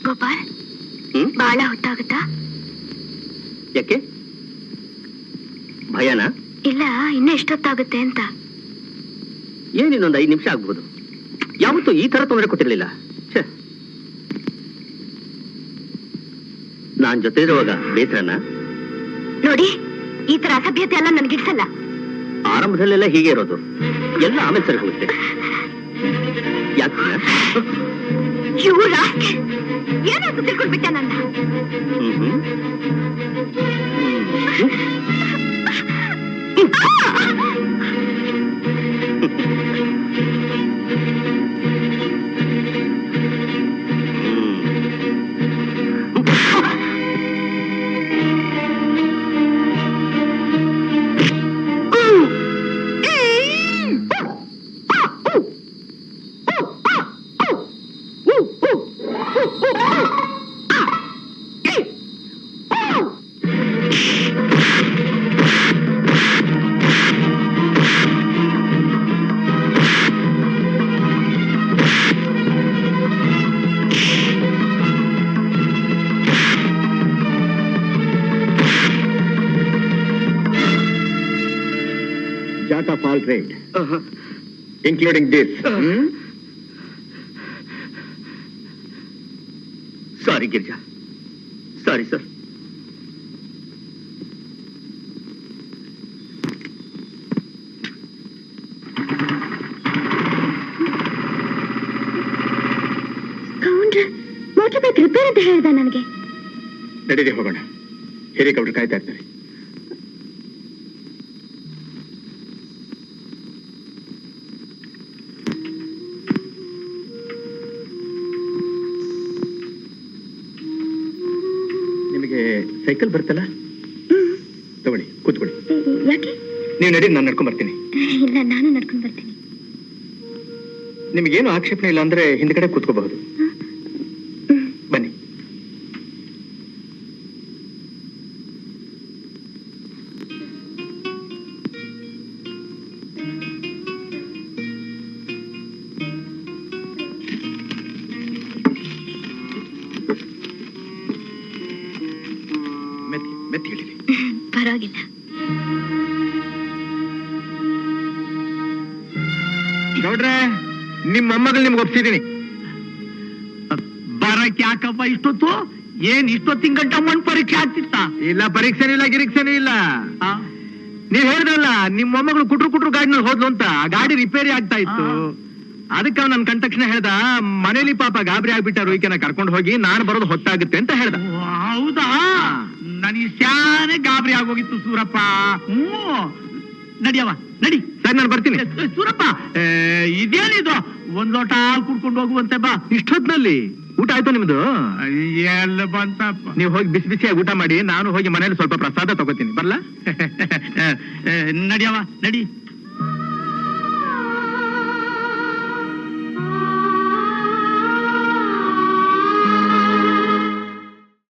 ಗೋಪಾಲ್, ಬಹಳ ಹೊತ್ತಾಗುತ್ತಾ? ಯಾಕೆ, ಭಯನಾ? ಇಲ್ಲ, ಇನ್ನೂ ಎಷ್ಟೊತ್ತಾಗುತ್ತೆ ಅಂತ. ಏನಿನ್ನೊಂದು 5 ನಿಮಿಷ ಆಗ್ಬಹುದು. ಯಾವತ್ತೂ ಈ ತರ ತೊಂದರೆ ಕೊಟ್ಟಿರ್ಲಿಲ್ಲ. ನಾನ್ ಜೊತೆ ಇರುವಾಗ ಬೇಸರನ? ನೋಡಿ, ಈ ತರ ಅಸಭ್ಯತೆ ಎಲ್ಲ ನನ್ಗಿಡ್ಸಲ್ಲ. ಆರಂಭದಲ್ಲೆಲ್ಲ ಹೀಗೆ ಇರೋದು, ಎಲ್ಲ ಆಮೇಲೆ ಸರಿ ಹೋಗುತ್ತೆ. ಯಾಕೆ ಏನಾದ್ರು ತಿಳ್ಕೊಂಡ್ಬಿಟ್ಟ ನನ್ನ? Jack of all trade, including this. Sorry, Girja. Sorry, sir. Motor bike repair ಅಂತ ಹೇಳ್ದ ನನಗೆ. ನಡೀರಿ ಹೋಗೋಣ, ಹೆಲಿಕಾಪ್ಟರ್ ಕಾಯ್ತಾ ಇರ್ತಾರೆ. ನಿಮಗೆ ಸೈಕಲ್ ಬರ್ತಲ್ಲ, ತಗೊಳ್ಳಿ, ಕೂತ್ಕೊಳ್ಳಿ. ಯಾಕೆ? ನೀವು ನಡೀರಿ, ನಾನು ನಡ್ಕೊಂಡ್ ಬರ್ತೀನಿ. ಇಲ್ಲ, ನಾನು ನಡ್ಕೊಂಡ್ ಬರ್ತೀನಿ. ನಿಮಗೇನು ಆಕ್ಷೇಪಣೆ ಇಲ್ಲ ಅಂದ್ರೆ ಹಿಂದ್ಗಡೆ ಕೂತ್ಕೋಬಹುದು. ಬನ್ನಿ. ಮೆತ್ತಿ ಹೇಳಿರಿ. ಪರವಾಗಿಲ್ಲ. ನೋಡ್ರೆ, ನಿಮ್ಮ ಮೊಮ್ಮಗಳು ನಿಮ್ಗೆ ಒಪ್ಸಿದೀನಿ. ಬರಕ್ ಯಾಕಪ್ಪ ಇಷ್ಟೊತ್ತು? ಏನ್ ಇಷ್ಟೊತ್ತಿನ ಗಂಟ ಮಣ್ಣು ಪರೀಕ್ಷೆ ಆಗ್ತಿತ್ತ? ಇಲ್ಲ, ಪರೀಕ್ಷೆನೂ ಇಲ್ಲ, ಗಿರೀಕ್ಷೆನೂ ಇಲ್ಲ. ನೀವ್ ಹೇಳಿದ್ರಲ್ಲ, ನಿಮ್ ಮೊಮ್ಮಗಳು ಕುಟ್ರು ಗಾಡಿನಲ್ಲಿ ಹೋದ್ಲು ಅಂತ. ಆ ಗಾಡಿ ರಿಪೇರಿ ಆಗ್ತಾ ಇತ್ತು. ಅದಕ್ಕೆ ನನ್ ಕಂಡ ತಕ್ಷಣ ಹೇಳ್ದ, ಮನೇಲಿ ಪಾಪ ಗಾಬರಿ ಆಗ್ಬಿಟ್ಟಾರು, ಈಕೆನ ಕರ್ಕೊಂಡು ಹೋಗಿ ನಾನು ಬರೋದು ಹೊತ್ತಾಗುತ್ತೆ ಅಂತ ಹೇಳ್ದ. ಹೌದಾ? ನನಗೆ ಶಾನೆ ಗಾಬರಿ ಆಗೋಗಿತ್ತು ಸೂರಪ್ಪ. ನಡಿಯವ, ನಡಿ. ಸರಿ, ನಾನು ಬರ್ತೀನಿ. ಸೂರಪ್ಪ, ಇದೇನಿದು? ಒಂದ್ ಲೋಟ ಹಾಲು ಕುಡ್ಕೊಂಡು ಹೋಗುವಂತೆ ಬಾ. ಇಷ್ಟೊತ್ನಲ್ಲಿ ಊಟ ಆಯ್ತು ನಿಮ್ದು? ಎಲ್ಲ ಬಂತಪ್ಪ. ನೀವು ಹೋಗಿ ಬಿಸಿ ಬಿಸಿಯಾಗಿ ಊಟ ಮಾಡಿ, ನಾನು ಹೋಗಿ ಮನೇಲಿ ಸ್ವಲ್ಪ ಪ್ರಸಾದ ತಗೋತೀನಿ. ಬರ್ಲಾ? ನಡಿಯವ, ನಡಿ.